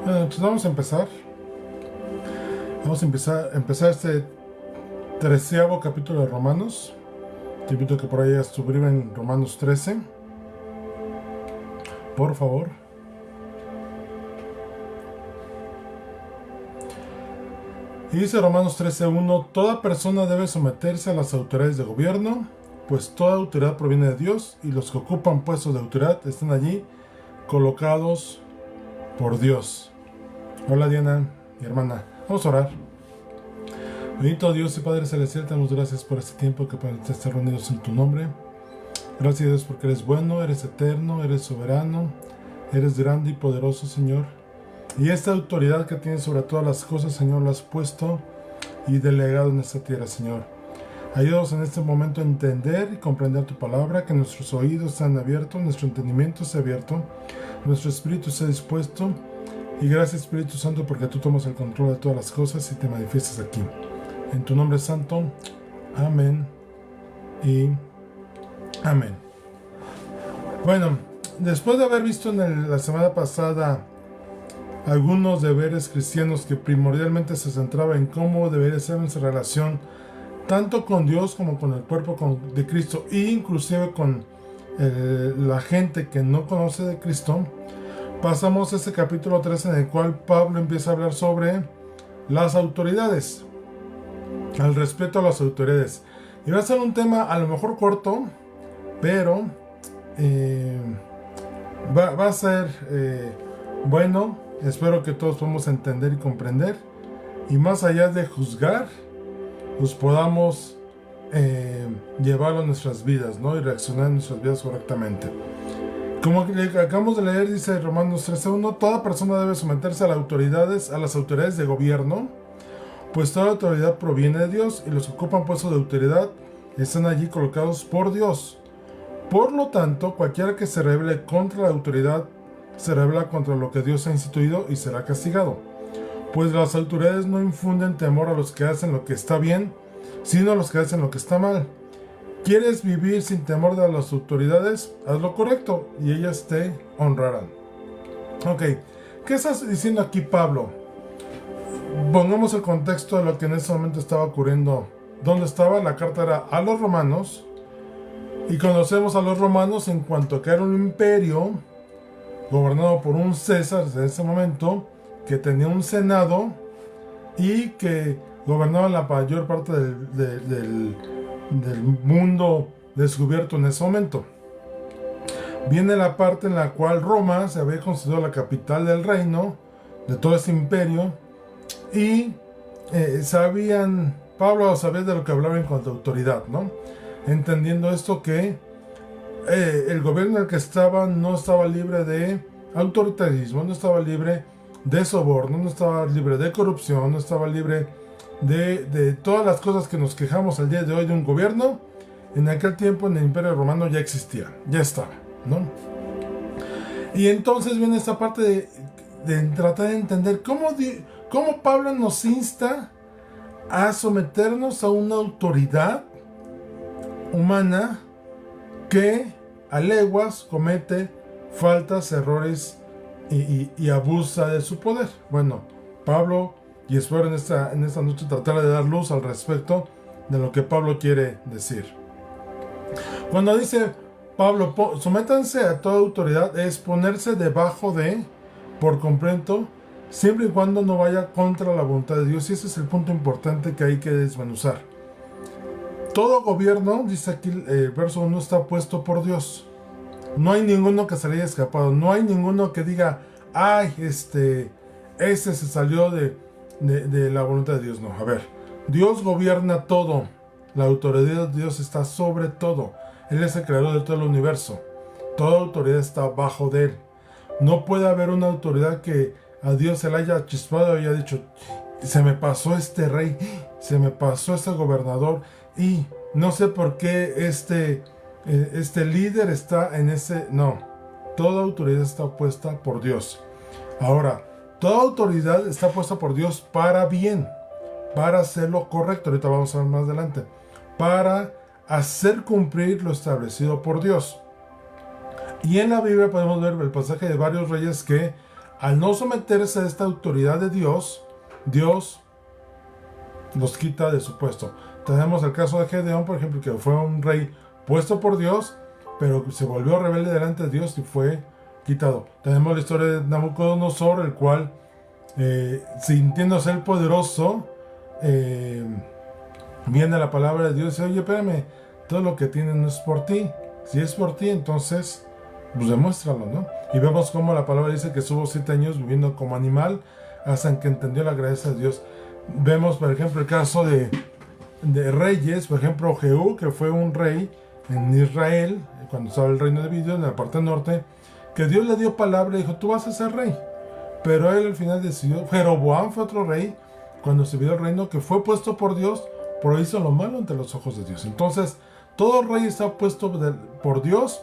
Bueno, entonces vamos a empezar. Vamos a empezar este 13º capítulo de Romanos. Te invito a que por ahí estuvieran en Romanos 13. Por favor. Y dice Romanos 13:1: Toda persona debe someterse a las autoridades de gobierno, pues toda autoridad proviene de Dios, y los que ocupan puestos de autoridad están allí colocados por Dios. Hola Diana, mi hermana. Vamos a orar. Bendito Dios y Padre Celestial, te damos gracias por este tiempo que podemos estar reunidos en tu nombre. Gracias Dios porque eres bueno, eres eterno, eres soberano, eres grande y poderoso, Señor. Y esta autoridad que tienes sobre todas las cosas, Señor, la has puesto y delegado en esta tierra, Señor. Ayúdanos en este momento a entender y comprender tu palabra, que nuestros oídos estén abiertos, nuestro entendimiento esté abierto, nuestro espíritu esté dispuesto. Y gracias Espíritu Santo porque tú tomas el control de todas las cosas y te manifiestas aquí. En tu nombre santo, amén y amén. Bueno, después de haber visto la semana pasada algunos deberes cristianos que primordialmente se centraba en cómo debería ser nuestra relación tanto con Dios como con el cuerpo de Cristo e inclusive con la gente que no conoce de Cristo, pasamos a este capítulo 3 en el cual Pablo empieza a hablar sobre las autoridades, el respeto a las autoridades. Y va a ser un tema a lo mejor corto, pero va a ser bueno. Espero que todos podamos entender y comprender. Y más allá de juzgar, pues podamos llevarlo a nuestras vidas, ¿no? Y reaccionar en nuestras vidas correctamente. Como acabamos de leer, dice Romanos 13:1: Toda persona debe someterse a las autoridades de gobierno, pues toda autoridad proviene de Dios, y los que ocupan puestos de autoridad están allí colocados por Dios. Por lo tanto, cualquiera que se rebele contra la autoridad se rebela contra lo que Dios ha instituido y será castigado. Pues las autoridades no infunden temor a los que hacen lo que está bien, sino a los que hacen lo que está mal. ¿Quieres vivir sin temor de las autoridades? Haz lo correcto y ellas te honrarán. Ok, ¿qué estás diciendo aquí Pablo? Pongamos el contexto de lo que en ese momento estaba ocurriendo. ¿Dónde estaba? La carta era a los romanos. Y conocemos a los romanos en cuanto a que era un imperio gobernado por un César en ese momento, que tenía un senado y que gobernaba la mayor parte del mundo descubierto en ese momento. Viene la parte en la cual Roma se había considerado la capital del reino, de todo ese imperio, y Pablo sabía de lo que hablaba en cuanto a autoridad, ¿no? Entendiendo esto que el gobierno en el que estaba no estaba libre de autoritarismo, no estaba libre de soborno, no estaba libre de corrupción, no estaba libre de todas las cosas que nos quejamos al día de hoy de un gobierno. En aquel tiempo en el Imperio Romano ya existía, ya estaba, ¿no? Y entonces viene esta parte de tratar de entender cómo Pablo nos insta a someternos a una autoridad humana que a leguas comete faltas, errores y abusa de su poder. Bueno, Pablo, y espero en esta noche tratar de dar luz al respecto de lo que Pablo quiere decir. Cuando dice Pablo, sométanse a toda autoridad, es ponerse debajo de, por completo, siempre y cuando no vaya contra la voluntad de Dios. Y ese es el punto importante que hay que desmenuzar. Todo gobierno, dice aquí el verso 1, está puesto por Dios. No hay ninguno que se le haya escapado. No hay ninguno que diga, ay, ese se salió de la voluntad de Dios. No, a ver, Dios gobierna todo. La autoridad de Dios está sobre todo. Él es el creador de todo el universo. Toda autoridad está bajo de él. No puede haber una autoridad que a Dios se le haya chispado y haya dicho, se me pasó este rey, se me pasó este gobernador, y no sé por qué este líder está en ese. No, toda autoridad está puesta por Dios. Ahora, toda autoridad está puesta por Dios para bien, para hacer lo correcto. Ahorita vamos a ver más adelante. Para hacer cumplir lo establecido por Dios. Y en la Biblia podemos ver el pasaje de varios reyes que al no someterse a esta autoridad de Dios, Dios los quita de su puesto. Tenemos el caso de Gedeón, por ejemplo, que fue un rey puesto por Dios, pero se volvió rebelde delante de Dios y fue quitado. Tenemos la historia de Nabucodonosor, el cual, sintiéndose el poderoso, viene la palabra de Dios y dice: oye, espérame, todo lo que tienes no es por ti. Si es por ti, entonces, pues demuéstralo, ¿no? Y vemos cómo la palabra dice que estuvo 7 años viviendo como animal hasta que entendió la gracia de Dios. Vemos, por ejemplo, el caso de reyes, por ejemplo, Jehú, que fue un rey en Israel, cuando estaba el reino de Dios en la parte norte, que Dios le dio palabra y dijo: tú vas a ser rey. Pero él al final decidió. Jeroboam fue otro rey, cuando se vio el reino, que fue puesto por Dios, pero hizo lo malo ante los ojos de Dios. Entonces, todo rey está puesto por Dios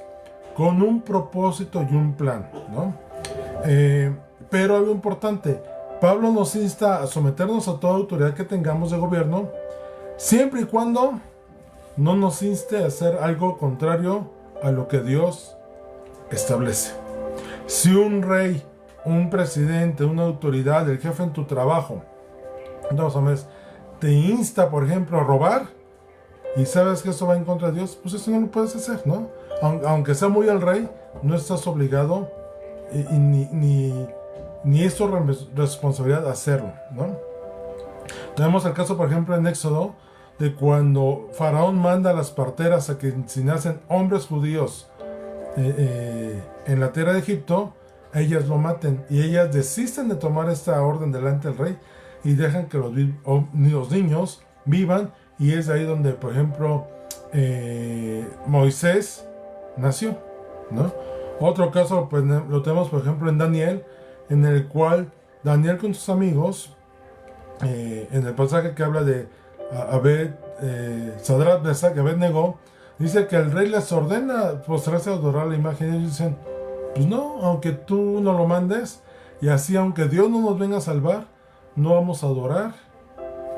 con un propósito y un plan, ¿no? Pero algo importante, Pablo nos insta a someternos a toda autoridad que tengamos de gobierno, siempre y cuando no nos inste a hacer algo contrario a lo que Dios establece. Si un rey, un presidente, una autoridad, el jefe en tu trabajo, entonces te insta, por ejemplo, a robar, y sabes que eso va en contra de Dios, pues eso no lo puedes hacer, ¿no? Aunque sea muy el rey, no estás obligado ni es tu responsabilidad hacerlo, ¿no? Tenemos el caso, por ejemplo, en Éxodo, de cuando Faraón manda a las parteras a que si nacen hombres judíos en la tierra de Egipto, ellas lo maten, y ellas desisten de tomar esta orden delante del rey y dejan que los niños vivan, y es ahí donde, por ejemplo, Moisés nació, ¿no? Otro caso, pues, lo tenemos, por ejemplo, en Daniel, en el cual Daniel con sus amigos, en el pasaje que habla de Sadrach, Mesach y Abednego, dice que el rey les ordena postrarse a adorar la imagen, y ellos dicen: pues no, aunque tú no lo mandes, y así aunque Dios no nos venga a salvar, no vamos a adorar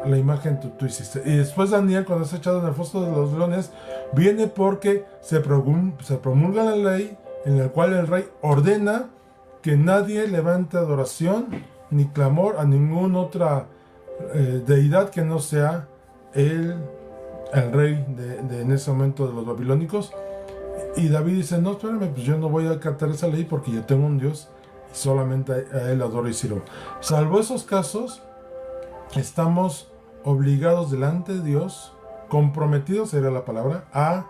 la imagen que tú hiciste. Y después Daniel, cuando es echado en el foso de los leones, viene porque se promulga la ley en la cual el rey ordena que nadie levante adoración ni clamor a ninguna otra deidad que no sea el rey en ese momento de los babilónicos. Y David dice: no, espérame, pues yo no voy a acatar esa ley porque yo tengo un Dios y solamente a él adoro y sirvo. Salvo esos casos, estamos obligados delante de Dios, comprometidos, sería la palabra, a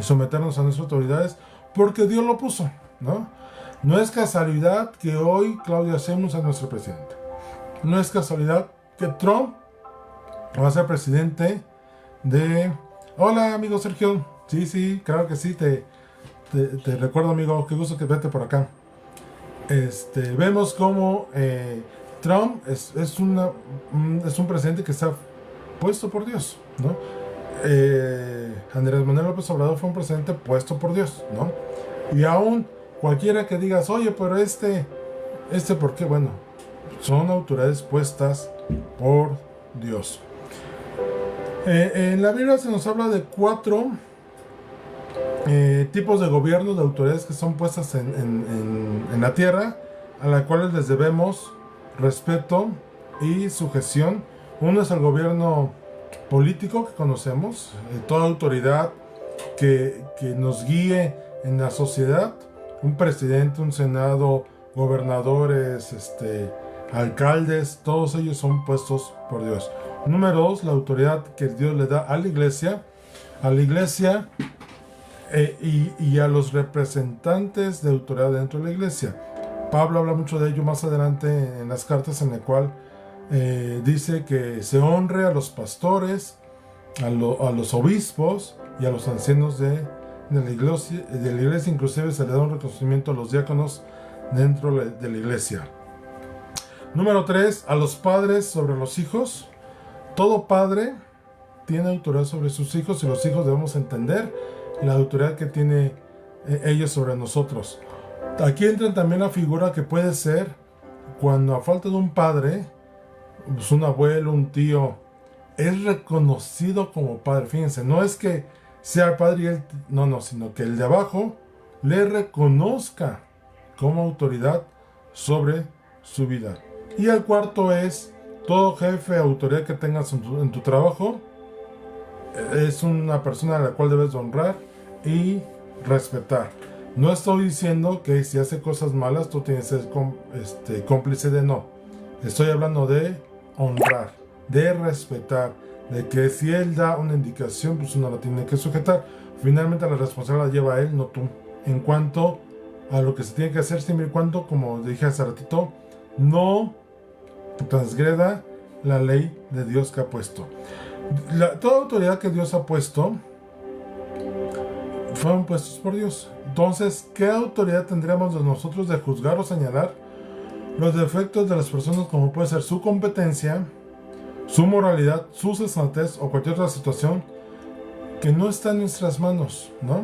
someternos a nuestras autoridades, porque Dios lo puso, ¿no? No es casualidad que hoy Claudia Sheinbaum sea nuestro presidente. No es casualidad que Trump va a ser presidente de... Hola, amigo Sergio. Sí, claro que sí, te recuerdo, amigo, qué gusto que vete por acá. Vemos cómo Trump es un presidente que está puesto por Dios, ¿no? Andrés Manuel López Obrador fue un presidente puesto por Dios, ¿no? Y aún cualquiera que digas: oye, pero ¿por qué? Bueno, son autoridades puestas por Dios. En la Biblia se nos habla de 4 tipos de gobierno, de autoridades que son puestas en la tierra, a las cuales les debemos respeto y sujeción. Uno es el gobierno político que conocemos, toda autoridad que nos guíe en la sociedad, un presidente, un senado, gobernadores, alcaldes, todos ellos son puestos por Dios. Número 2, la autoridad que Dios le da a la iglesia y a los representantes de autoridad dentro de la iglesia. Pablo habla mucho de ello más adelante en las cartas, en el cual dice que se honre a los pastores, a los obispos y a los ancianos de la iglesia. Inclusive se le da un reconocimiento a los diáconos dentro de la iglesia. Número 3, a los padres sobre los hijos. Todo padre tiene autoridad sobre sus hijos, y los hijos debemos entender la autoridad que tiene ellos sobre nosotros. Aquí entra también la figura que puede ser cuando, a falta de un padre, pues un abuelo, un tío, es reconocido como padre. Fíjense, no es que sea padre y él, no, sino que el de abajo le reconozca como autoridad sobre su vida. Y el cuarto es, todo jefe, autoridad que tengas en tu trabajo, es una persona a la cual debes honrar y respetar. No estoy diciendo que si hace cosas malas tú tienes que ser cómplice de, no. Estoy hablando de honrar, de respetar, de que si él da una indicación, pues uno la tiene que sujetar. Finalmente la responsabilidad la lleva él, no tú. En cuanto a lo que se tiene que hacer, siempre y cuando, como dije hace ratito, no transgreda la ley de Dios que ha puesto. Toda autoridad que Dios ha puesto fueron puestos por Dios. Entonces, ¿qué autoridad tendríamos de nosotros de juzgar o señalar los defectos de las personas, como puede ser su competencia, su moralidad, su sensatez o cualquier otra situación que no está en nuestras manos, ¿no?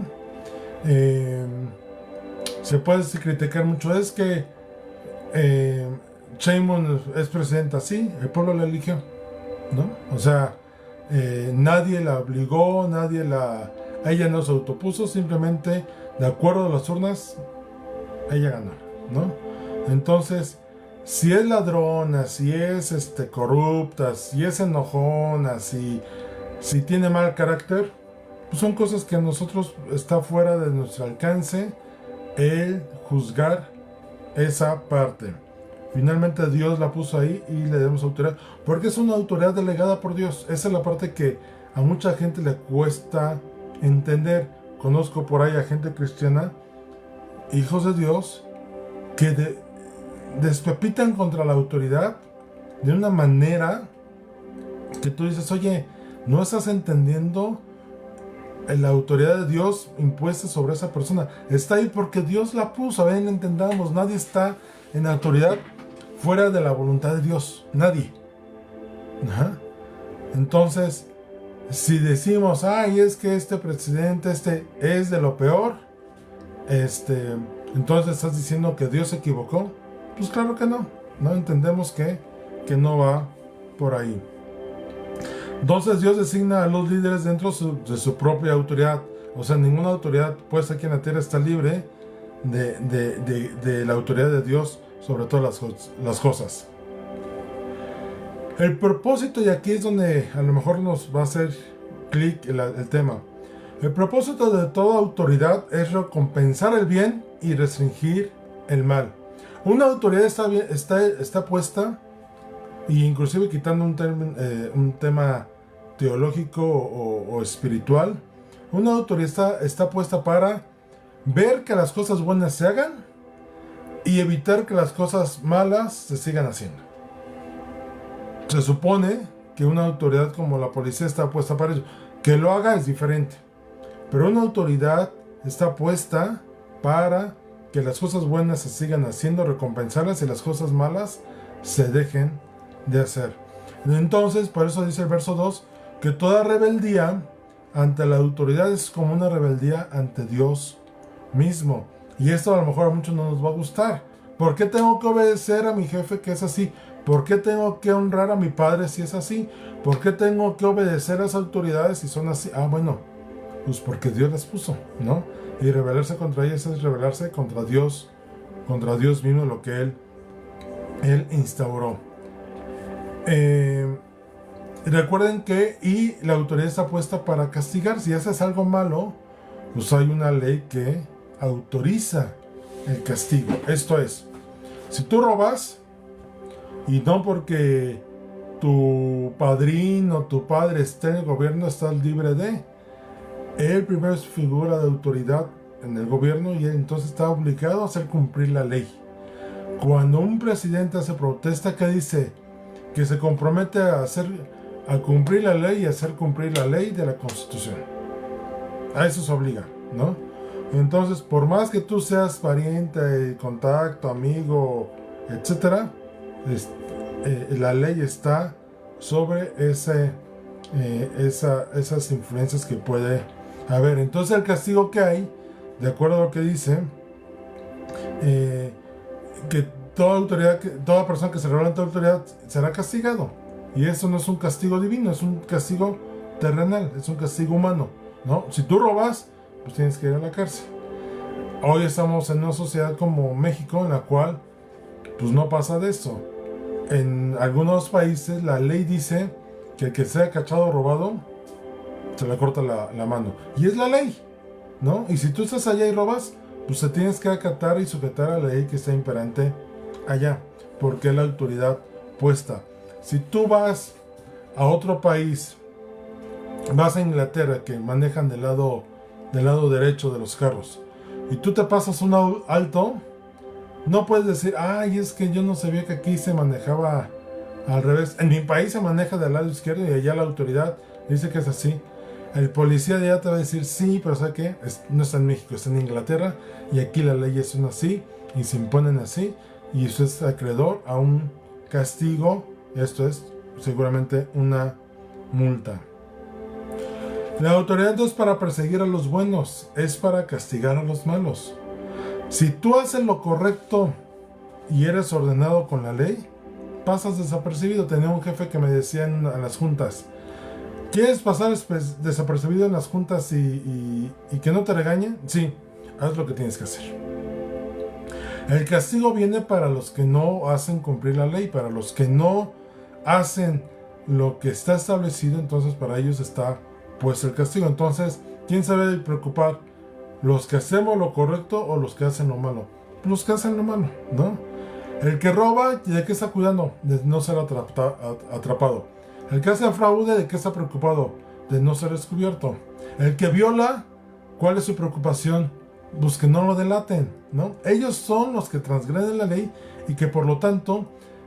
Se puede criticar mucho, es que Sheinbaum es presidenta, sí, el pueblo la eligió, ¿no? O sea, nadie la obligó, ella no se autopuso, simplemente de acuerdo a las urnas, ella ganó, ¿no? Entonces, si es ladrona, si es corrupta, si es enojona, si tiene mal carácter, pues son cosas que a nosotros está fuera de nuestro alcance el juzgar esa parte. Finalmente Dios la puso ahí y le damos autoridad, porque es una autoridad delegada por Dios. Esa es la parte que a mucha gente le cuesta entender. Conozco por ahí a gente cristiana, hijos de Dios, que despepitan contra la autoridad de una manera que tú dices, oye, no estás entendiendo la autoridad de Dios impuesta sobre esa persona. Está ahí porque Dios la puso. Ven, entendamos, nadie está en autoridad fuera de la voluntad de Dios. Nadie. Ajá. Entonces, si decimos, ay, es que este presidente es de lo peor, entonces estás diciendo que Dios se equivocó. Pues claro que no. No entendemos que no va por ahí. Entonces Dios designa a los líderes dentro de su propia autoridad. O sea, ninguna autoridad puesta aquí en la tierra está libre de la autoridad de Dios sobre todas las cosas. El propósito, y aquí es donde a lo mejor nos va a hacer clic el tema. El propósito de toda autoridad es recompensar el bien y restringir el mal. Una autoridad está puesta, y inclusive quitando un tema teológico o espiritual, una autoridad está puesta para ver que las cosas buenas se hagan y evitar que las cosas malas se sigan haciendo. Se supone que una autoridad como la policía está puesta para ello. Que lo haga es diferente, pero una autoridad está puesta para que las cosas buenas se sigan haciendo, recompensarlas, y las cosas malas se dejen de hacer. Entonces, por eso dice el verso 2, que toda rebeldía ante la autoridad es como una rebeldía ante Dios mismo. Y esto a lo mejor a muchos no nos va a gustar. ¿Por qué tengo que obedecer a mi jefe que es así? ¿Por qué tengo que honrar a mi padre si es así? ¿Por qué tengo que obedecer a las autoridades si son así? Ah, bueno, pues porque Dios las puso, ¿no? Y rebelarse contra ellas es rebelarse contra Dios mismo, lo que Él instauró. Recuerden que la autoridad está puesta para castigar. Si haces algo malo, pues hay una ley que autoriza el castigo. Esto es, si tú robas, y no porque tu padrino, tu padre esté en el gobierno, estás libre de. Él primero es figura de autoridad en el gobierno y él entonces está obligado a hacer cumplir la ley. Cuando un presidente hace protesta, ¿qué dice? Que se compromete a cumplir la ley y hacer cumplir la ley de la Constitución. A eso se obliga, ¿no? Entonces, por más que tú seas pariente, contacto, amigo, etcétera, la ley está sobre esas influencias que puede haber. Entonces, el castigo que hay, de acuerdo a lo que dice, que toda persona que se revela ante autoridad será castigado. Y eso no es un castigo divino, es un castigo terrenal, es un castigo humano, ¿no? Si tú robas, pues tienes que ir a la cárcel. Hoy estamos en una sociedad como México, en la cual pues no pasa de eso. En algunos países la ley dice que el que sea cachado robado, se le corta la mano. Y es la ley, ¿no? Y si tú estás allá y robas, pues te tienes que acatar y sujetar a la ley que está imperante allá, porque es la autoridad puesta. Si tú vas a otro país, vas a Inglaterra, que manejan del lado derecho de los carros, y tú te pasas un alto, no puedes decir, ay, es que yo no sabía que aquí se manejaba al revés. En mi país se maneja del lado izquierdo y allá la autoridad dice que es así. El policía de allá te va a decir, sí, pero ¿sabe qué? No está en México, está en Inglaterra, y aquí las leyes son así y se imponen así, y usted es acreedor a un castigo. Esto es seguramente una multa. La autoridad no es para perseguir a los buenos, es para castigar a los malos. Si tú haces lo correcto y eres ordenado con la ley, pasas desapercibido. Tenía un jefe que me decía en las juntas, ¿quieres pasar desapercibido en las juntas y que no te regañen? Sí, haz lo que tienes que hacer. El castigo viene para los que no hacen cumplir la ley, para los que no hacen lo que está establecido, entonces para ellos está pues el castigo. Entonces, ¿quién se debe preocupar? ¿Los que hacemos lo correcto o los que hacen lo malo? Los que hacen lo malo, ¿no? El que roba, ¿de qué está cuidando? De no ser atrapado. El que hace fraude, ¿de qué está preocupado? De no ser descubierto. El que viola, ¿cuál es su preocupación? Pues que no lo delaten, ¿no? Ellos son los que transgreden la ley y que por lo tanto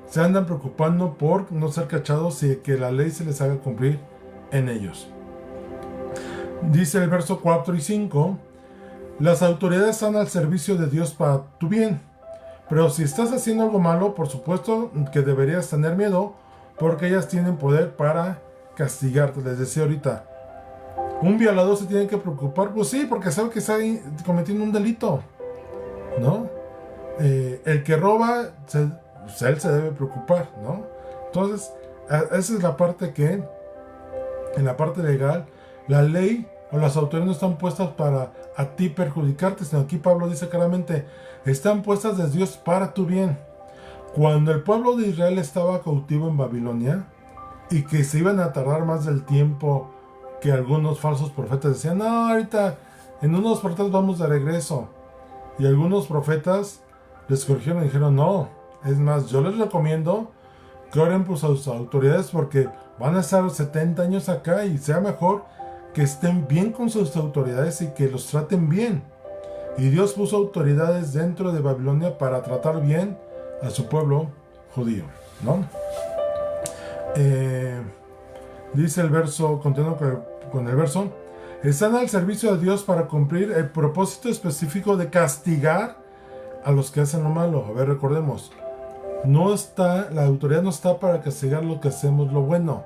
se andan preocupando por no ser cachados y que la ley se les haga cumplir en ellos. Dice el verso 4 y 5, las autoridades están al servicio de Dios para tu bien. Pero si estás haciendo algo malo, por supuesto que deberías tener miedo, porque ellas tienen poder para castigarte. Les decía ahorita, ¿un violador se tiene que preocupar? Pues sí, porque sabe que está cometiendo un delito, ¿no? El que roba, él se debe preocupar, ¿no? Entonces, esa es la parte que, en la parte legal, la ley o las autoridades no están puestas para a ti perjudicarte, sino aquí Pablo dice claramente, están puestas desde Dios para tu bien. Cuando el pueblo de Israel estaba cautivo en Babilonia y que se iban a tardar más del tiempo que algunos falsos profetas decían, no, ahorita en unos profetas vamos de regreso, y algunos profetas les corrigieron y dijeron, no, es más, yo les recomiendo que oren por sus autoridades porque van a estar 70 años acá y sea mejor que estén bien con sus autoridades y que los traten bien. Y Dios puso autoridades dentro de Babilonia para tratar bien a su pueblo judío, ¿no? Dice el verso, continuando con el verso, están al servicio de Dios para cumplir el propósito específico de castigar a los que hacen lo malo. A ver, recordemos, la autoridad no está para castigar lo que hacemos lo bueno,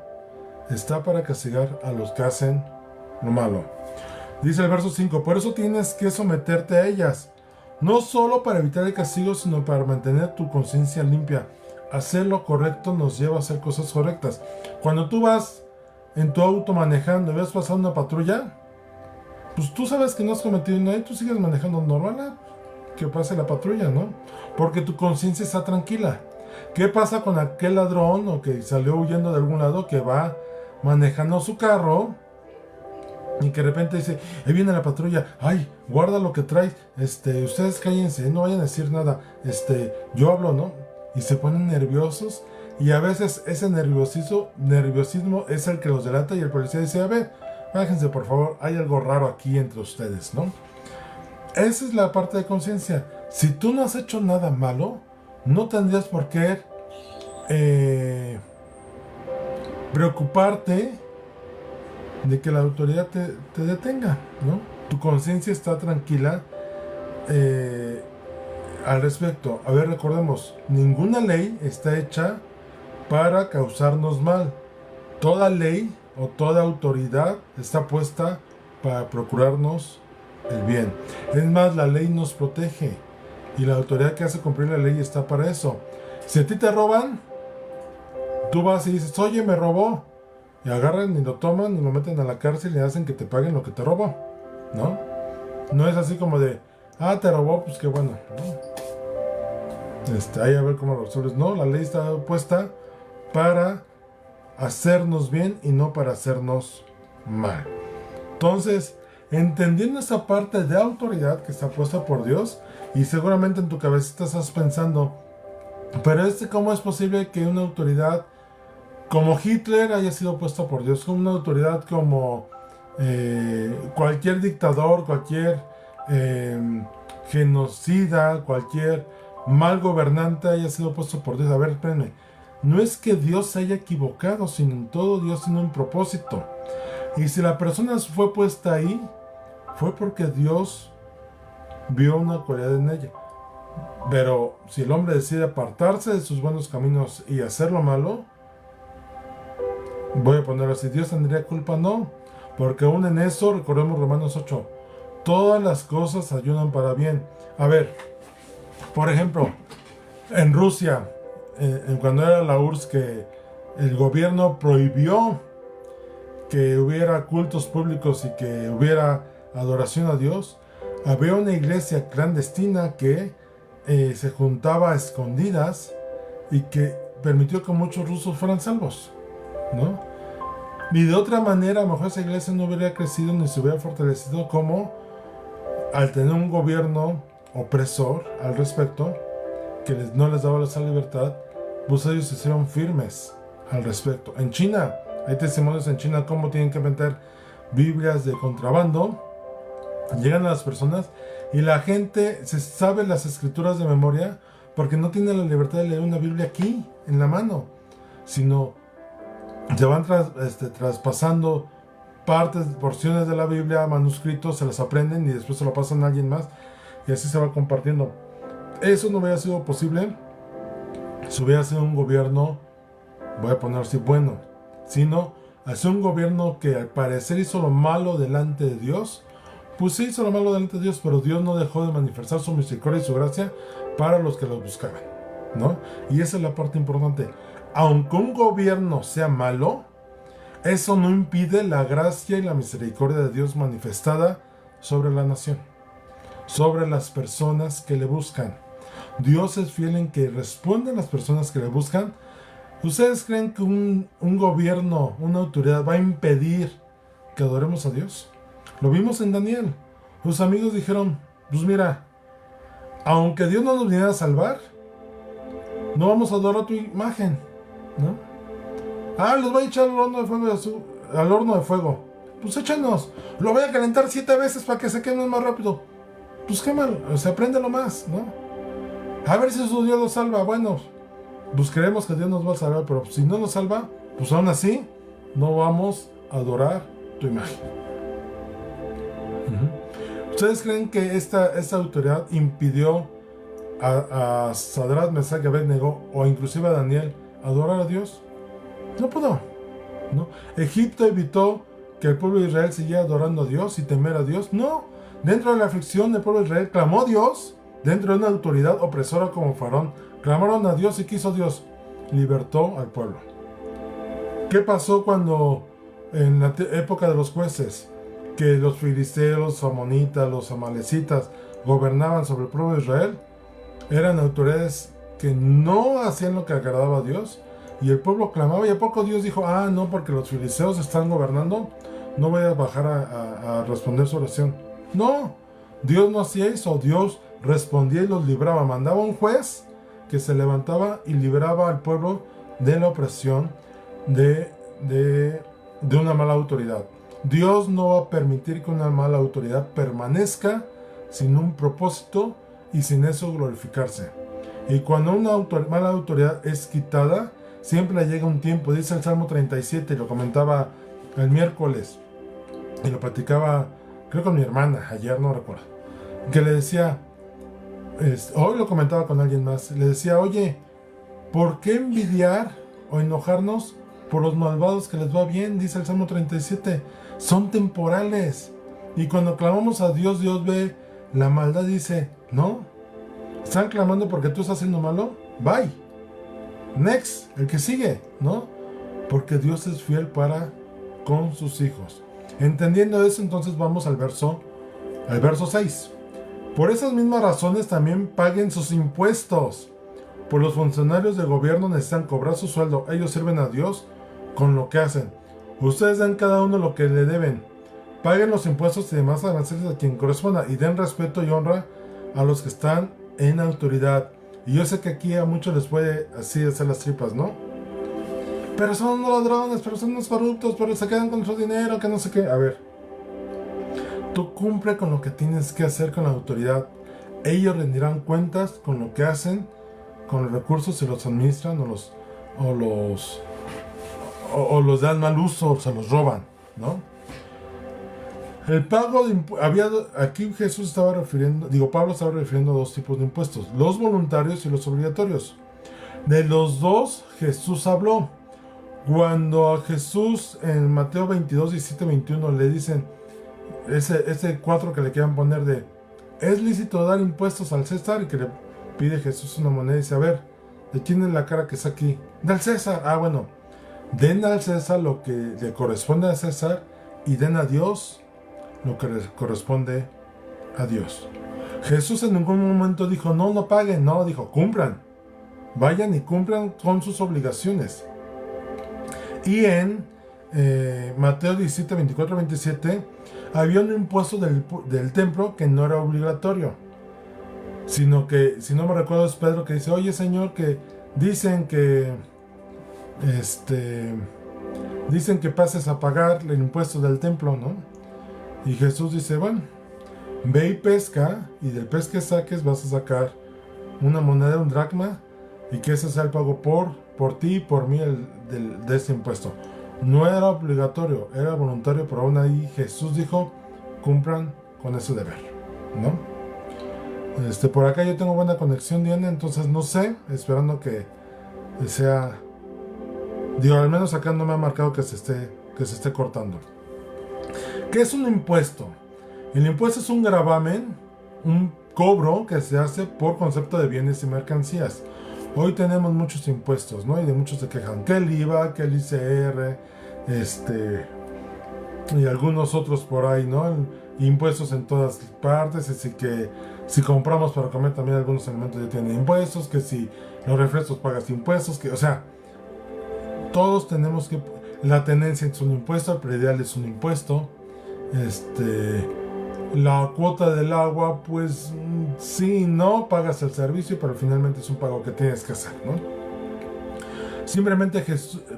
está para castigar a los que hacen lo malo. Dice el verso 5, por eso tienes que someterte a ellas, no solo para evitar el castigo, sino para mantener tu conciencia limpia. Hacer lo correcto nos lleva a hacer cosas correctas. Cuando tú vas en tu auto manejando y ves pasar una patrulla, pues tú sabes que no has cometido nada y tú sigues manejando normal, que pase la patrulla, ¿no? Porque tu conciencia está tranquila. ¿Qué pasa con aquel ladrón o que salió huyendo de algún lado, que va manejando su carro y que de repente dice, ahí viene la patrulla, ay, guarda lo que traes, ustedes cállense, no vayan a decir nada, yo hablo, ¿no? Y se ponen nerviosos, y a veces ese nerviosismo es el que los delata, y el policía dice, a ver, bájense por favor, hay algo raro aquí entre ustedes, ¿no? Esa es la parte de conciencia. Si tú no has hecho nada malo, no tendrías por qué preocuparte de que la autoridad te detenga, ¿no? Tu conciencia está tranquila al respecto. A ver, recordemos, ninguna ley está hecha para causarnos mal. Toda ley o toda autoridad está puesta para procurarnos el bien. Es más, la ley nos protege y la autoridad que hace cumplir la ley está para eso. Si a ti te roban, tú vas y dices, oye, me robó, y agarran y lo toman y lo meten a la cárcel y hacen que te paguen lo que te robó, ¿no? No es así como de, te robó, pues qué bueno, ¿no? Ahí a ver cómo lo resuelves. No, la ley está puesta para hacernos bien y no para hacernos mal. Entonces, entendiendo esa parte de autoridad que está puesta por Dios, y seguramente en tu cabecita estás pensando, pero ¿cómo es posible que una autoridad como Hitler haya sido puesta por Dios? Como una autoridad como cualquier dictador, cualquier genocida, cualquier mal gobernante haya sido puesto por Dios. A ver, espérenme. No es que Dios se haya equivocado, sino en todo Dios tiene un propósito. Y si la persona fue puesta ahí, fue porque Dios vio una cualidad en ella. Pero si el hombre decide apartarse de sus buenos caminos y hacer lo malo, voy a ponerlo así, ¿Dios tendría culpa? No, porque aún en eso, recordemos Romanos 8, todas las cosas ayudan para bien. A ver, por ejemplo, en Rusia, cuando era la URSS, que el gobierno prohibió que hubiera cultos públicos y que hubiera adoración a Dios, había una iglesia clandestina que se juntaba a escondidas y que permitió que muchos rusos fueran salvos, ¿no? Y de otra manera, a lo mejor esa iglesia no hubiera crecido ni se hubiera fortalecido, como al tener un gobierno opresor al respecto, que no les daba esa libertad, pues ellos se hicieron firmes al respecto. En China, hay testimonios en China cómo tienen que vender Biblias de contrabando. Llegan a las personas y la gente se sabe las escrituras de memoria porque no tiene la libertad de leer una Biblia aquí, en la mano, sino se van traspasando porciones de la Biblia, manuscritos, se las aprenden y después se lo pasan a alguien más y así se va compartiendo. Eso no hubiera sido posible si hubiera sido un gobierno, voy a poner así, bueno, sino es un gobierno que al parecer hizo lo malo delante de Dios. Pues sí hizo lo malo delante de Dios, pero Dios no dejó de manifestar su misericordia y su gracia para los que lo buscaban, ¿no? Y esa es la parte importante. Aunque un gobierno sea malo, eso no impide la gracia y la misericordia de Dios manifestada sobre la nación, sobre las personas que le buscan. Dios es fiel en que responde a las personas que le buscan. ¿Ustedes creen que un gobierno, una autoridad va a impedir que adoremos a Dios? Lo vimos en Daniel. Sus amigos dijeron, pues mira, aunque Dios no nos viniera a salvar, no vamos a adorar tu imagen, ¿no? Los voy a echar al horno de fuego, al horno de fuego. Pues échanos. Lo voy a calentar 7 veces para que se queme más rápido. Pues quémalo, se apréndelo más, ¿no? A ver si su Dios lo salva. Bueno, pues creemos que Dios nos va a salvar, pero si no nos salva, pues aún así no vamos a adorar tu imagen. ¿Ustedes creen que esta autoridad impidió a Sadrach, Mesach y Abednego, o inclusive a Daniel, adorar a Dios? No pudo, ¿no? Egipto evitó que el pueblo de Israel siguiera adorando a Dios y temer a Dios. No, dentro de la aflicción el pueblo de Israel clamó a Dios, dentro de una autoridad opresora como Faraón, clamaron a Dios y quiso Dios, libertó al pueblo. ¿Qué pasó cuando en la época de los jueces, que los filisteos, los amonitas, los amalecitas gobernaban sobre el pueblo de Israel? Eran autoridades que no hacían lo que agradaba a Dios, y el pueblo clamaba, y a poco Dios dijo, no, porque los filisteos están gobernando, no voy a bajar a responder su oración. No, Dios no hacía eso. Dios respondía y los libraba, mandaba un juez que se levantaba y libraba al pueblo de la opresión de una mala autoridad. Dios no va a permitir que una mala autoridad permanezca sin un propósito y sin eso glorificarse. Y cuando una mala autoridad es quitada, siempre llega un tiempo. Dice el Salmo 37, y lo comentaba el miércoles, y lo platicaba, creo con mi hermana, ayer no recuerdo, que le decía, hoy lo comentaba con alguien más, le decía, oye, ¿por qué envidiar o enojarnos por los malvados que les va bien? Dice el Salmo 37, son temporales. Y cuando clamamos a Dios, Dios ve la maldad y dice, no, están clamando porque tú estás haciendo malo, bye, next, el que sigue, ¿no? Porque Dios es fiel para con sus hijos. Entendiendo eso, entonces vamos al verso 6. Por esas mismas razones también paguen sus impuestos, Pues los funcionarios de gobierno necesitan cobrar su sueldo. Ellos sirven a Dios con lo que hacen. Ustedes den cada uno lo que le deben. Paguen los impuestos y demás aranceles a quien corresponda. Y den respeto y honra a los que están en autoridad. Y yo sé que aquí a muchos les puede así hacer las tripas, ¿no? Pero son ladrones, pero son unos corruptos, pero se quedan con su dinero, que no sé qué. A ver. Tú cumple con lo que tienes que hacer con la autoridad. Ellos rendirán cuentas con lo que hacen, con los recursos, si los administran o los dan mal uso o se los roban, ¿no? El pago de impuestos, aquí Jesús estaba refiriendo, Pablo estaba refiriendo a dos tipos de impuestos, los voluntarios y los obligatorios. De los dos Jesús habló. Cuando a Jesús en Mateo 22, 17, 21 le dicen ese 4 que le quieran poner de ¿es lícito dar impuestos al César? Y que le pide Jesús una moneda y dice, a ver, ¿de quién es la cara que está aquí? Del César. Ah, bueno, den al César lo que le corresponde a César y den a Dios lo que le corresponde a Dios. Jesús en ningún momento dijo, no paguen, no, dijo, cumplan. Vayan y cumplan con sus obligaciones. Y en Mateo 17, 24, 27, había un impuesto del templo que no era obligatorio, sino que, si no me recuerdo, es Pedro que dice, oye Señor, que dicen que pases a pagar el impuesto del templo, ¿no? Y Jesús dice, bueno, ve y pesca, y del pez que saques vas a sacar una moneda, un dracma, y que ese sea el pago por ti y por mí de ese impuesto. No era obligatorio, era voluntario, pero aún ahí Jesús dijo, cumplan con ese deber, ¿no? Por acá yo tengo buena conexión, Diana, entonces no sé, esperando que sea, al menos acá no me ha marcado que se esté cortando. ¿Qué es un impuesto? El impuesto es un gravamen, un cobro que se hace por concepto de bienes y mercancías. Hoy tenemos muchos impuestos, ¿no? Y de muchos se quejan. Que el IVA, que el ICR, y algunos otros por ahí, ¿no? Impuestos en todas partes, así que si compramos para comer también algunos alimentos ya tienen impuestos, que si los refrescos pagas impuestos, que, o sea, todos tenemos que, la tenencia es un impuesto, el predial es un impuesto, la cuota del agua, pues sí, no pagas el servicio, pero finalmente es un pago que tienes que hacer, ¿no? Simplemente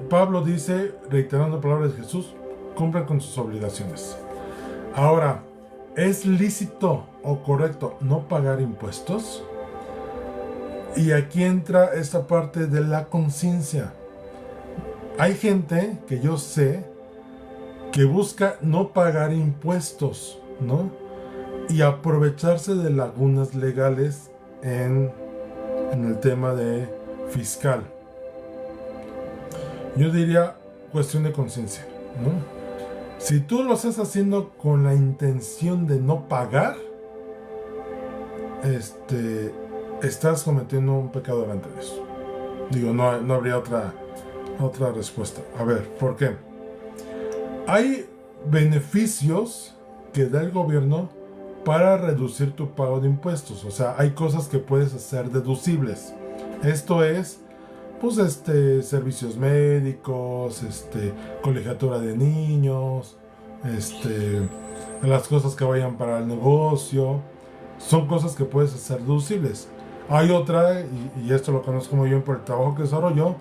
Pablo dice, reiterando palabras de Jesús, cumplan con sus obligaciones. Ahora, ¿es lícito o correcto no pagar impuestos? Y aquí entra esta parte de la conciencia. Hay gente que yo sé que busca no pagar impuestos, ¿no? Y aprovecharse de lagunas legales en el tema de fiscal. Yo diría cuestión de conciencia, ¿no? Si tú lo estás haciendo con la intención de no pagar, estás cometiendo un pecado delante de Dios. No habría otra respuesta. A ver, ¿por qué? Hay beneficios que da el gobierno para reducir tu pago de impuestos. O sea, hay cosas que puedes hacer deducibles. Esto es, pues, servicios médicos, colegiatura de niños, las cosas que vayan para el negocio. Son cosas que puedes hacer deducibles. Hay otra, y esto lo conozco muy bien por el trabajo que desarrollo,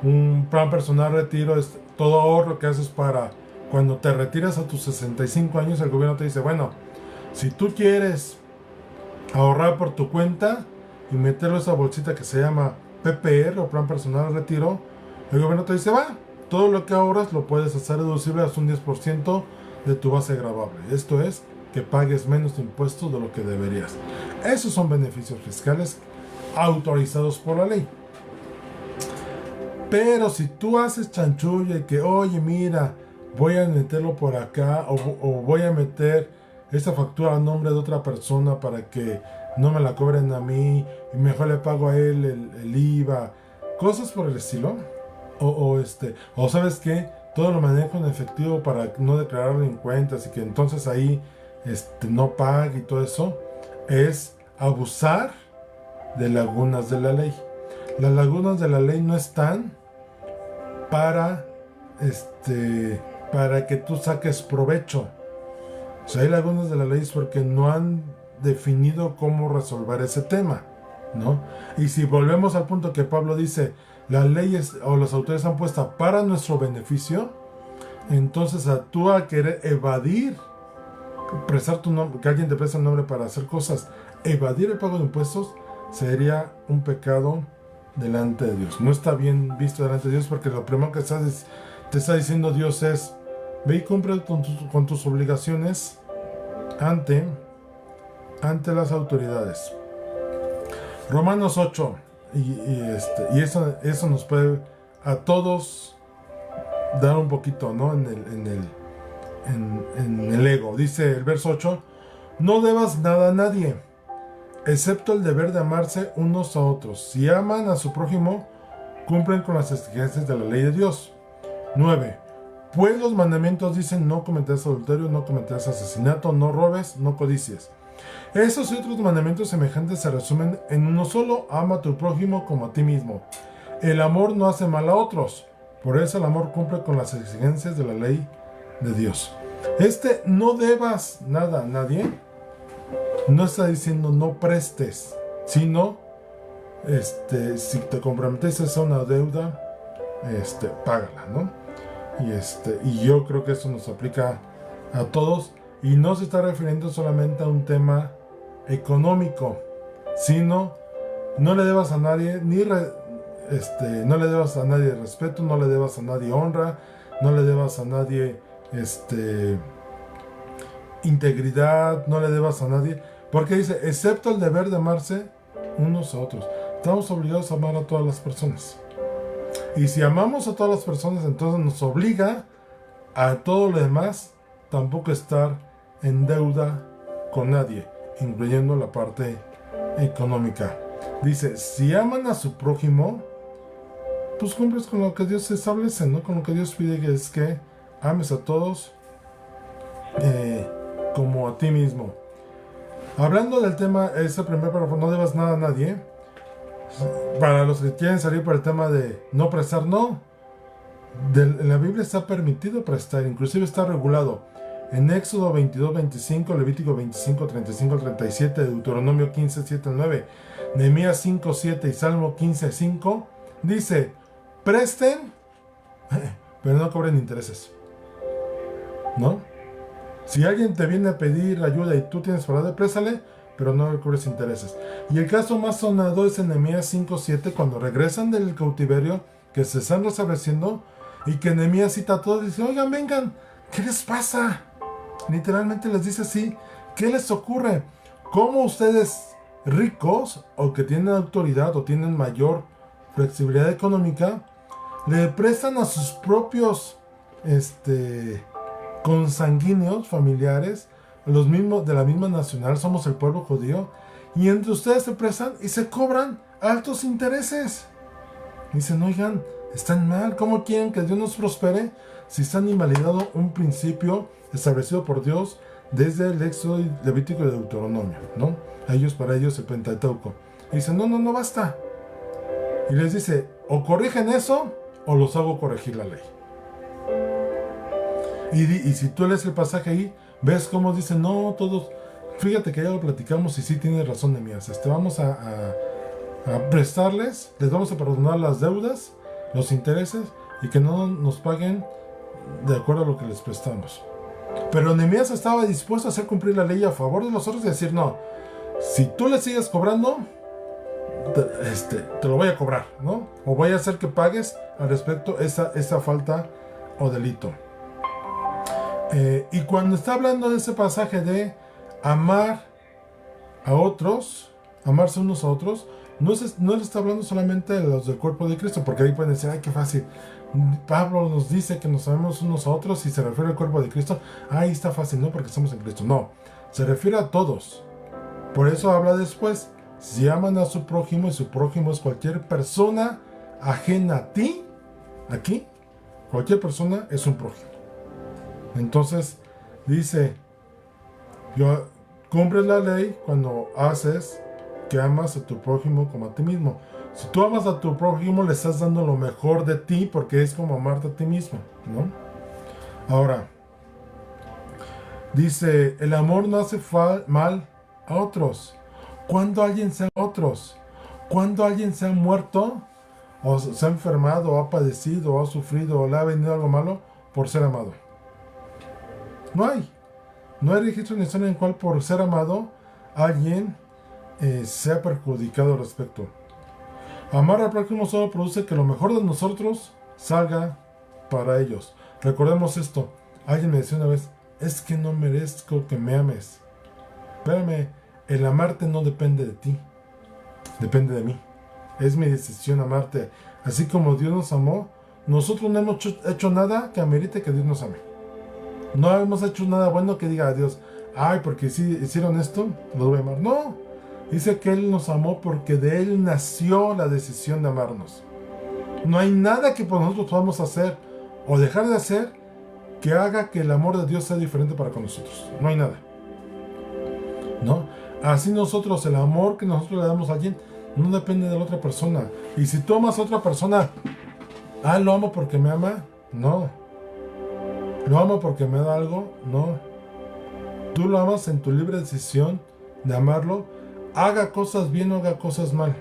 un plan personal retiro, es todo ahorro que haces para cuando te retiras a tus 65 años, el gobierno te dice, bueno, si tú quieres ahorrar por tu cuenta y meterlo a esa bolsita que se llama PPR o plan personal retiro, el gobierno te dice, va, todo lo que ahorras lo puedes hacer deducible hasta un 10% de tu base gravable. Esto es, que pagues menos impuestos de lo que deberías. Esos son beneficios fiscales autorizados por la ley. Pero si tú haces chanchulla y que, oye, mira, voy a meterlo por acá o voy a meter esta factura a nombre de otra persona para que no me la cobren a mí y mejor le pago a él el IVA, cosas por el estilo, o ¿sabes qué? Todo lo manejo en efectivo para no declararlo en cuentas y que entonces ahí no pague y todo eso, es abusar de lagunas de la ley. Las lagunas de la ley no están para, para que tú saques provecho. O sea, hay lagunas de la ley porque no han definido cómo resolver ese tema, ¿no? Y si volvemos al punto que Pablo dice, las leyes o las autoridades han puesto para nuestro beneficio, entonces tú a querer evadir, prestar tu nombre, que alguien te preste el nombre para hacer cosas, evadir el pago de impuestos, sería un pecado delante de Dios. No está bien visto delante de Dios, porque lo primero que te está diciendo Dios es, ve y cumple con tus obligaciones ante las autoridades. Romanos 8, y eso nos puede a todos dar un poquito, ¿no? En el ego. Dice el verso 8, no debas nada a nadie, excepto el deber de amarse unos a otros. Si aman a su prójimo, cumplen con las exigencias de la ley de Dios. 9. Pues los mandamientos dicen, no cometerás adulterio, no cometerás asesinato, no robes, no codicies. Esos y otros mandamientos semejantes se resumen en uno solo: ama a tu prójimo como a ti mismo. El amor no hace mal a otros, por eso el amor cumple con las exigencias de la ley de Dios. No debas nada a nadie no está diciendo no prestes, sino si te comprometes a una deuda, págala, ¿no? Y yo creo que eso nos aplica a todos, y no se está refiriendo solamente a un tema económico, sino no le debas a nadie no le debas a nadie respeto, no le debas a nadie honra, no le debas a nadie integridad, no le debas a nadie, porque dice, excepto el deber de amarse unos a otros. Estamos obligados a amar a todas las personas. Y si amamos a todas las personas, entonces nos obliga a todo lo demás tampoco estar en deuda con nadie, incluyendo la parte económica. Dice, si aman a su prójimo, pues cumples con lo que Dios establece, ¿no? Con lo que Dios pide, que es que ames a todos como a ti mismo. Hablando del tema, ese primer párrafo, no debas nada a nadie. Para los que quieren salir por el tema de no prestar, no. En la Biblia está permitido prestar, inclusive está regulado. En Éxodo 22, 25, Levítico 25, 35, 37, Deuteronomio 15, 7, 9, Nehemías 5, 7 y Salmo 15, 5, dice, presten, pero no cobren intereses, ¿no? Si alguien te viene a pedir ayuda y tú tienes para darle, préstale, pero no le cobres intereses. Y el caso más sonado es en Nehemías 5, 7, cuando regresan del cautiverio, que se están restableciendo, y que Nehemías cita a todos y dice, oigan, vengan, ¿qué les pasa? Literalmente les dice así, ¿qué les ocurre? ¿Cómo ustedes ricos, o que tienen autoridad, o tienen mayor flexibilidad económica, le prestan a sus propios consanguíneos, familiares, los mismos de la misma nacional, somos el pueblo judío, y entre ustedes se prestan y se cobran altos intereses? Dicen, oigan, están mal, ¿cómo quieren que Dios nos prospere si están invalidando un principio establecido por Dios desde el Éxodo, Levítico y Deuteronomio, ¿no? Para ellos el Pentateuco. Y dicen, no basta. Y les dice, o corrigen eso, o los hago corregir la ley. Y si tú lees el pasaje ahí, ves cómo dice, no, todos, fíjate que ya lo platicamos y sí tiene razón Nehemías, vamos a prestarles, les vamos a perdonar las deudas, los intereses, y que no nos paguen de acuerdo a lo que les prestamos. Pero Nehemías estaba dispuesto a hacer cumplir la ley a favor de los otros y decir, no, si tú le sigues cobrando, te lo voy a cobrar, ¿no? O voy a hacer que pagues al respecto esa falta o delito. Y cuando está hablando de ese pasaje de amar a otros, amarse unos a otros, no le está hablando solamente de los del cuerpo de Cristo, porque ahí pueden decir, ay, qué fácil, Pablo nos dice que nos amemos unos a otros y se refiere al cuerpo de Cristo, ahí está fácil, no, porque estamos en Cristo. No, se refiere a todos. Por eso habla después, si aman a su prójimo, y su prójimo es cualquier persona ajena a ti, aquí, cualquier persona es un prójimo. Entonces, dice, cumples la ley cuando haces que amas a tu prójimo como a ti mismo. Si tú amas a tu prójimo, le estás dando lo mejor de ti, porque es como amarte a ti mismo, ¿no? Ahora, dice, el amor no hace mal a otros. Cuando alguien se ha muerto, o se ha enfermado, o ha padecido, o ha sufrido, o le ha venido algo malo por ser amado. No hay registro ni historia en el cual por ser amado alguien se ha perjudicado al respecto. Amar al prójimo solo produce que lo mejor de nosotros salga para ellos. Recordemos esto. Alguien me decía una vez, es que no merezco que me ames. Espérame, el amarte no depende de ti, depende de mí. Es mi decisión amarte. Así como Dios nos amó, nosotros no hemos hecho nada que amerite que Dios nos ame. No hemos hecho nada bueno que diga a Dios, ay, porque si hicieron esto, los voy a amar. No, dice que Él nos amó porque de Él nació la decisión de amarnos. No hay nada que por nosotros podamos hacer o dejar de hacer que haga que el amor de Dios sea diferente para con nosotros. No hay nada, ¿no? Así nosotros, el amor que nosotros le damos a alguien no depende de la otra persona. Y si tú amas a otra persona, lo amo porque me ama, no. ¿Lo amo porque me da algo? No. Tú lo amas en tu libre decisión de amarlo, haga cosas bien o haga cosas mal.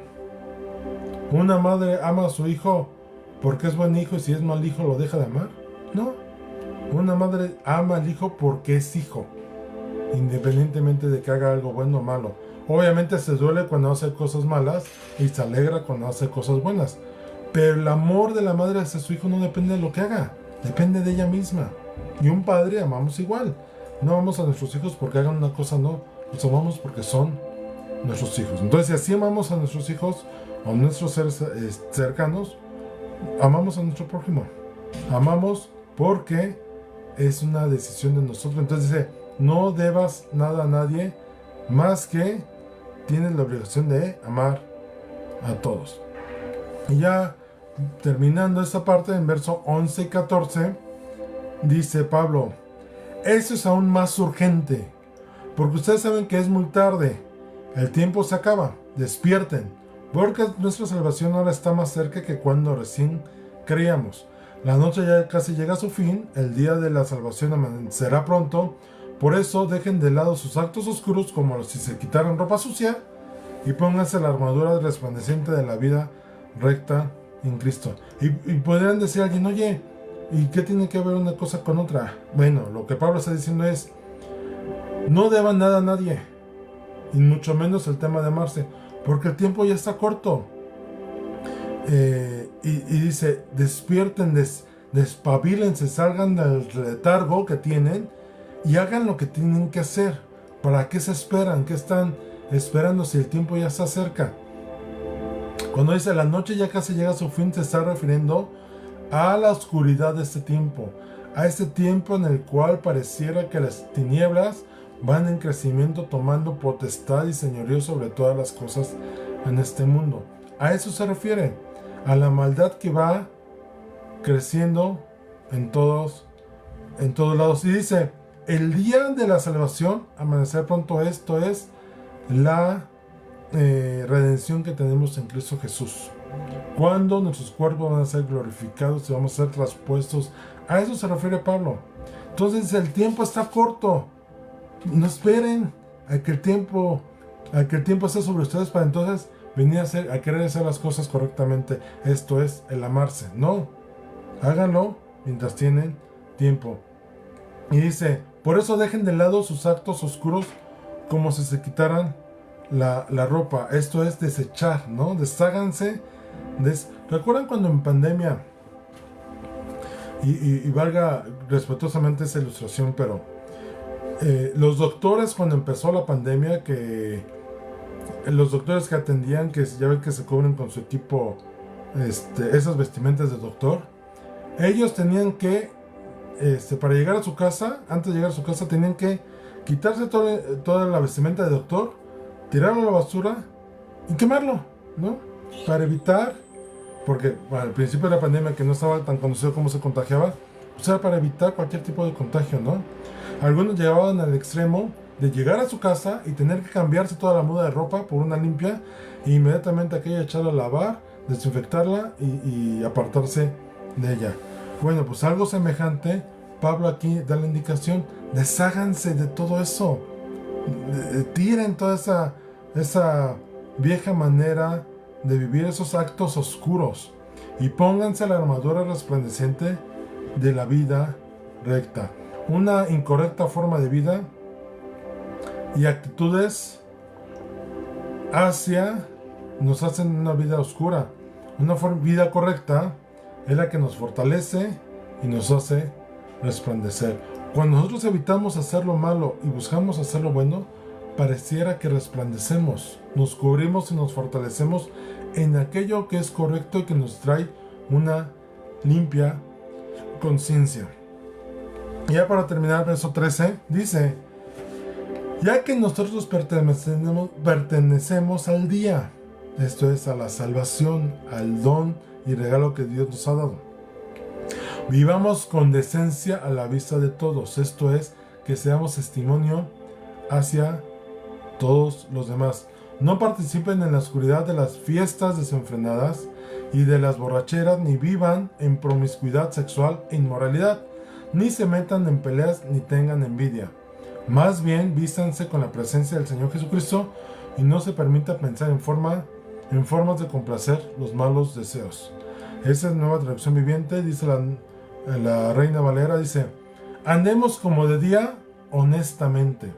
¿Una madre ama a su hijo porque es buen hijo y si es mal hijo lo deja de amar? No. Una madre ama al hijo porque es hijo, independientemente de que haga algo bueno o malo. Obviamente se duele cuando hace cosas malas y se alegra cuando hace cosas buenas. Pero el amor de la madre hacia su hijo no depende de lo que haga, depende de ella misma. Y un padre amamos igual. No amamos a nuestros hijos porque hagan una cosa, no. Los amamos porque son nuestros hijos. Entonces, si así amamos a nuestros hijos o a nuestros seres cercanos, amamos a nuestro prójimo. Amamos porque es una decisión de nosotros. Entonces dice, no debas nada a nadie más que tienes la obligación de amar a todos. Y ya terminando esta parte, en verso 11 y 14, dice Pablo, eso es aún más urgente, porque ustedes saben que es muy tarde, el tiempo se acaba, despierten, porque nuestra salvación ahora está más cerca que cuando recién creíamos. La noche ya casi llega a su fin, el día de la salvación amanecerá pronto, por eso dejen de lado sus actos oscuros como si se quitaran ropa sucia y pónganse la armadura resplandeciente de la vida recta en Cristo. Y podrían decir a alguien, oye, ¿y qué tiene que ver una cosa con otra? Bueno, lo que Pablo está diciendo es, no deban nada a nadie, y mucho menos el tema de amarse, porque el tiempo ya está corto. Y dice, despierten, despabilense, salgan del letargo que tienen y hagan lo que tienen que hacer. ¿Para qué se esperan? ¿Qué están esperando si el tiempo ya está cerca? Cuando dice la noche ya casi llega a su fin, se está refiriendo a la oscuridad de este tiempo, a este tiempo en el cual pareciera que las tinieblas van en crecimiento, tomando potestad y señorío sobre todas las cosas en este mundo. A eso se refiere, a la maldad que va creciendo en todos lados. Y dice, el día de la salvación, amanecer pronto, esto es la redención que tenemos en Cristo Jesús. Cuando nuestros cuerpos van a ser glorificados y vamos a ser traspuestos. A eso se refiere Pablo. Entonces el tiempo está corto. No esperen a que el tiempo esté sobre ustedes para entonces venir a querer hacer las cosas correctamente. Esto es el amarse. No, háganlo mientras tienen tiempo. Y dice, por eso dejen de lado sus actos oscuros como si se quitaran la ropa. Esto es desechar, ¿no? Desháganse. ¿Recuerdan cuando en pandemia, y valga respetuosamente esa ilustración, pero los doctores cuando empezó la pandemia, que los doctores que atendían, que ya ven que se cubren con su equipo esas vestimentas de doctor, ellos tenían que para llegar a su casa, antes de llegar a su casa, tenían que quitarse toda la vestimenta de doctor, tirarlo a la basura y quemarlo, ¿no? Para evitar, porque al principio de la pandemia, que no estaba tan conocido cómo se contagiaba, pues era para evitar cualquier tipo de contagio, ¿no? Algunos llegaban al extremo de llegar a su casa y tener que cambiarse toda la muda de ropa por una limpia e inmediatamente aquella echarla a lavar, desinfectarla y apartarse de ella. Bueno, pues algo semejante, Pablo aquí da la indicación: desháganse de todo eso, tiren toda esa vieja manera de vivir, esos actos oscuros, y pónganse la armadura resplandeciente de la vida recta. Una incorrecta forma de vida y actitudes nos hacen una vida oscura. Una vida correcta es la que nos fortalece y nos hace resplandecer. Cuando nosotros evitamos hacer lo malo y buscamos hacer lo bueno, pareciera que resplandecemos, nos cubrimos y nos fortalecemos en aquello que es correcto y que nos trae una limpia conciencia. Y ya para terminar, verso 13 dice: ya que nosotros pertenecemos al día, esto es, a la salvación, al don y regalo que Dios nos ha dado, vivamos con decencia a la vista de todos, esto es, que seamos testimonio hacia todos los demás. No participen en la oscuridad de las fiestas desenfrenadas y de las borracheras, ni vivan en promiscuidad sexual e inmoralidad, ni se metan en peleas, ni tengan envidia. Más bien, vístanse con la presencia del Señor Jesucristo y no se permita pensar en formas de complacer los malos deseos. Esa es nueva traducción viviente, dice la Reina Valera, dice: andemos como de día honestamente,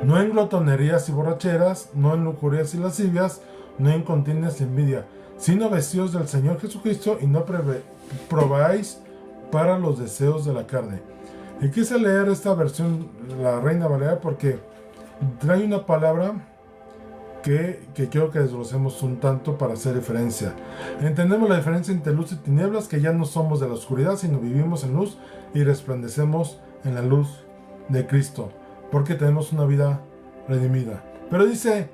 no en glotonerías y borracheras, no en lujurias y lascivias, no en contiendas y envidia, sino vestidos del Señor Jesucristo y no probáis para los deseos de la carne. Y quise leer esta versión, la Reina Valera, porque trae una palabra que quiero que desglosemos un tanto para hacer referencia. Entendemos la diferencia entre luz y tinieblas, que ya no somos de la oscuridad, sino vivimos en luz y resplandecemos en la luz de Cristo, porque tenemos una vida redimida. Pero dice: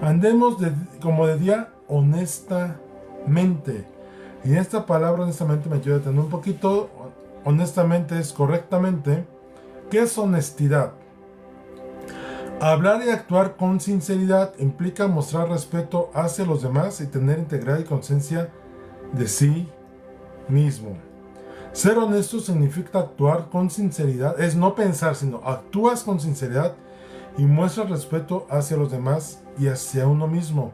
andemos como de día honestamente. Y esta palabra honestamente me ayuda a entender un poquito. Honestamente es correctamente. ¿Qué es honestidad? Hablar y actuar con sinceridad implica mostrar respeto hacia los demás y tener integridad y conciencia de sí mismo. Ser honesto significa actuar con sinceridad, es no pensar, sino actúas con sinceridad y muestras respeto hacia los demás y hacia uno mismo.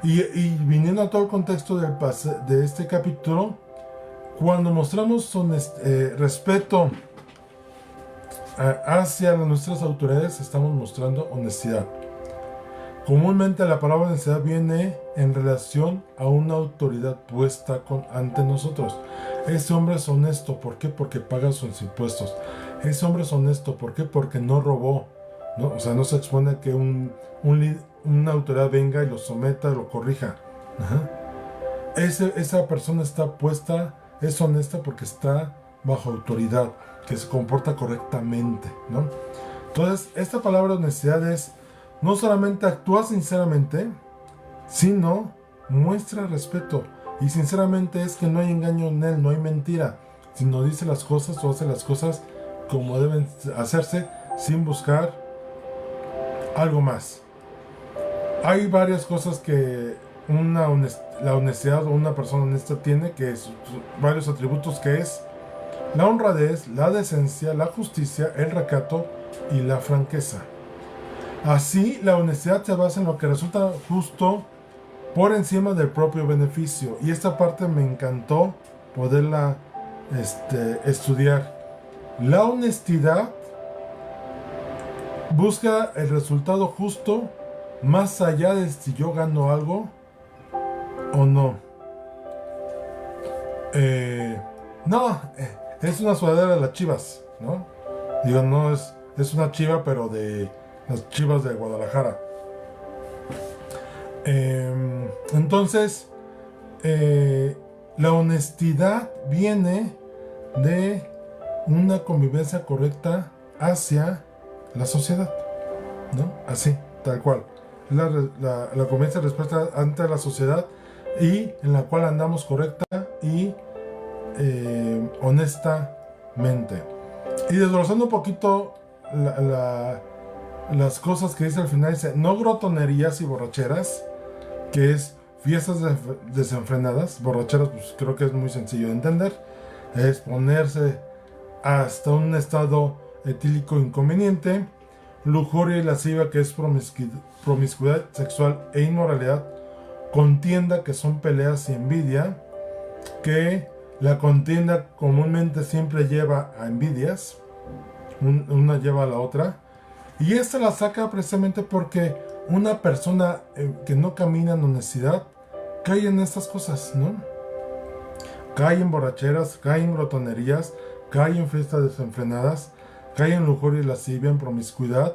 Y viniendo a todo el contexto de este capítulo, cuando mostramos respeto hacia nuestras autoridades, estamos mostrando honestidad. Comúnmente la palabra honestidad viene en relación a una autoridad puesta ante nosotros. Ese hombre es honesto, ¿por qué? Porque paga sus impuestos. Ese hombre es honesto, ¿por qué? Porque no robó, ¿no? O sea, no se expone a que una autoridad venga y lo someta, lo corrija. Esa persona es honesta porque está bajo autoridad, que se comporta correctamente, ¿no? Entonces, esta palabra honestidad es: no solamente actúa sinceramente, sino muestra respeto. Y sinceramente es que no hay engaño en él, no hay mentira, sino dice las cosas o hace las cosas como deben hacerse, sin buscar algo más. Hay varias cosas que la honestidad o una persona honesta tiene, que es varios atributos, que es la honradez, la decencia, la justicia, el recato y la franqueza. Así, la honestidad se basa en lo que resulta justo por encima del propio beneficio. Y esta parte me encantó poderla estudiar. La honestidad busca el resultado justo más allá de si yo gano algo o no. Es una sudadera de las Chivas, ¿no? Digo, no es una chiva, pero de las Chivas de Guadalajara. Entonces, la honestidad viene de una convivencia correcta hacia la sociedad, ¿no? Así, tal cual. La convivencia respuesta ante la sociedad, y en la cual andamos correcta y honestamente. Y desglosando un poquito las cosas que dice al final, dice, no glotonerías y borracheras, que es fiestas desenfrenadas. Borracheras, pues creo que es muy sencillo de entender, es ponerse hasta un estado etílico inconveniente. Lujuria y lascivia, que es promiscuidad sexual e inmoralidad. Contienda, que son peleas y envidia, que la contienda comúnmente siempre lleva a envidias, una lleva a la otra, y esta la saca precisamente porque una persona que no camina en honestidad cae en estas cosas, ¿no? Cae en borracheras, cae en glotonerías, cae en fiestas desenfrenadas, cae en lujuria y lascivia, en promiscuidad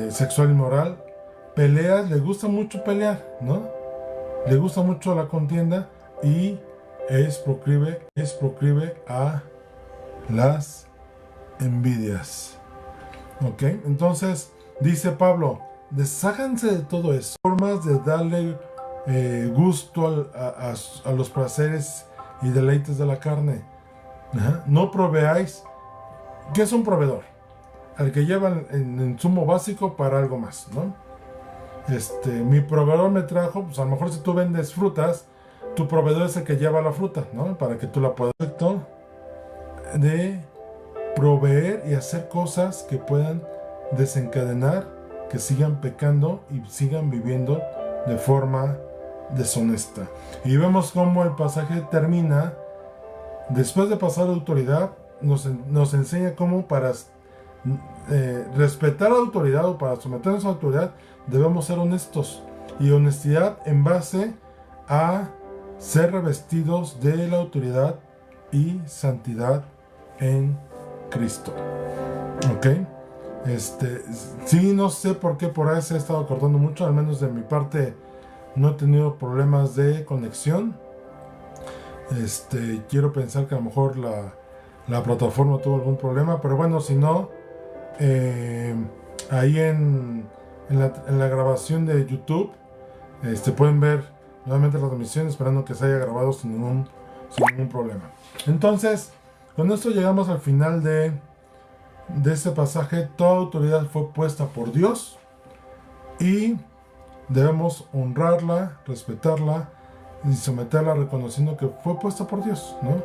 sexual y moral, peleas, le gusta mucho pelear, ¿no? Le gusta mucho la contienda y es proclive a las envidias. ¿Ok? Entonces, dice Pablo, desháganse de todo eso. Formas de darle gusto a los placeres y deleites de la carne. Ajá. No proveáis. ¿Qué es un proveedor? Al que lleva en insumo básico para algo más, ¿no? Mi proveedor me trajo, pues a lo mejor si tú vendes frutas, tu proveedor es el que lleva la fruta, ¿no? Para que tú la puedas. De proveer y hacer cosas que puedan desencadenar que sigan pecando y sigan viviendo de forma deshonesta. Y vemos cómo el pasaje termina, después de pasar la autoridad, nos enseña cómo para respetar a la autoridad o para someternos a la autoridad debemos ser honestos, y honestidad en base a ser revestidos de la autoridad y santidad en Cristo. ¿Ok? Sí, no sé por qué por ahí se ha estado cortando mucho, al menos de mi parte no he tenido problemas de conexión. Quiero pensar que a lo mejor la plataforma tuvo algún problema, pero bueno, si no, ahí en la grabación de YouTube pueden ver nuevamente la transmisión, esperando que se haya grabado sin ningún problema. Entonces, con esto llegamos al final de este pasaje. Toda autoridad fue puesta por Dios y debemos honrarla, respetarla y someterla reconociendo que fue puesta por Dios, ¿no?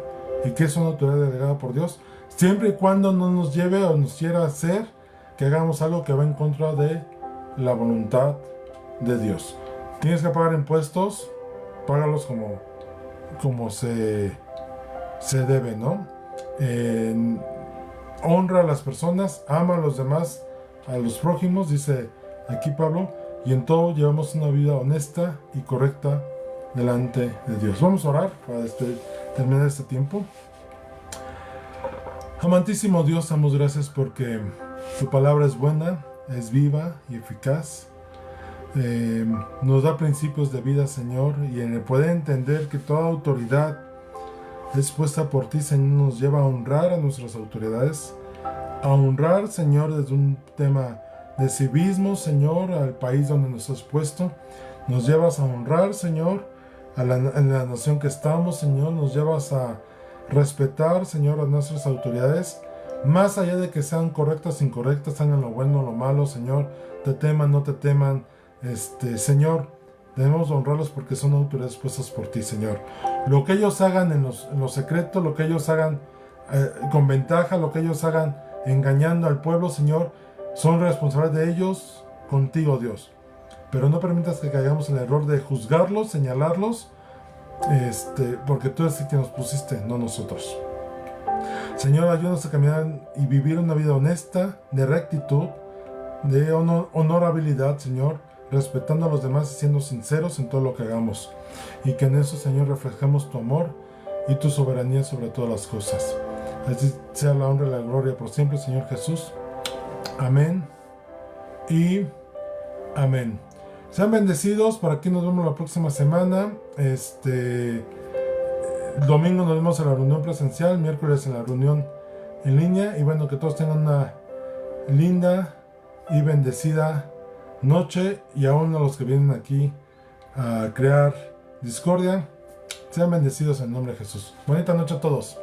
Y que es una autoridad delegada por Dios, siempre y cuando no nos lleve o nos quiera hacer que hagamos algo que va en contra de la voluntad de Dios. Tienes que pagar impuestos, págalos como se debe, ¿no? Honra a las personas, ama a los demás, a los prójimos, dice aquí Pablo, y en todo llevamos una vida honesta y correcta delante de Dios. Vamos a orar para terminar este tiempo. Amantísimo Dios, damos gracias porque tu palabra es buena, es viva y eficaz. Nos da principios de vida, Señor, y en el poder entender que toda autoridad es puesta por ti, Señor, nos lleva a honrar a nuestras autoridades, a honrar, Señor, desde un tema de civismo, Señor, al país donde nos has puesto. Nos llevas a honrar, Señor, en la nación que estamos, Señor. Nos llevas a respetar, Señor, a nuestras autoridades, más allá de que sean correctas, incorrectas, hagan lo bueno, lo malo, Señor, te teman, no te teman, Señor, debemos honrarlos porque son autoridades puestas por ti, Señor. Lo que ellos hagan en lo secreto, lo que ellos hagan con ventaja, lo que ellos hagan engañando al pueblo, Señor, son responsables de ellos contigo, Dios. Pero no permitas que caigamos en el error de juzgarlos, señalarlos, porque tú eres el que nos pusiste, no nosotros. Señor, ayúdanos a caminar y vivir una vida honesta, de rectitud, de honorabilidad, Señor, respetando a los demás y siendo sinceros en todo lo que hagamos. Y que en eso, Señor, reflejemos tu amor y tu soberanía sobre todas las cosas. Así sea la honra y la gloria por siempre, Señor Jesús. Amén y amén. Sean bendecidos. Por aquí nos vemos la próxima semana. Domingo nos vemos en la reunión presencial, miércoles en la reunión en línea. Y bueno, que todos tengan una linda y bendecida noche. Y aún a los que vienen aquí a crear discordia, sean bendecidos en el nombre de Jesús. Bonita noche a todos.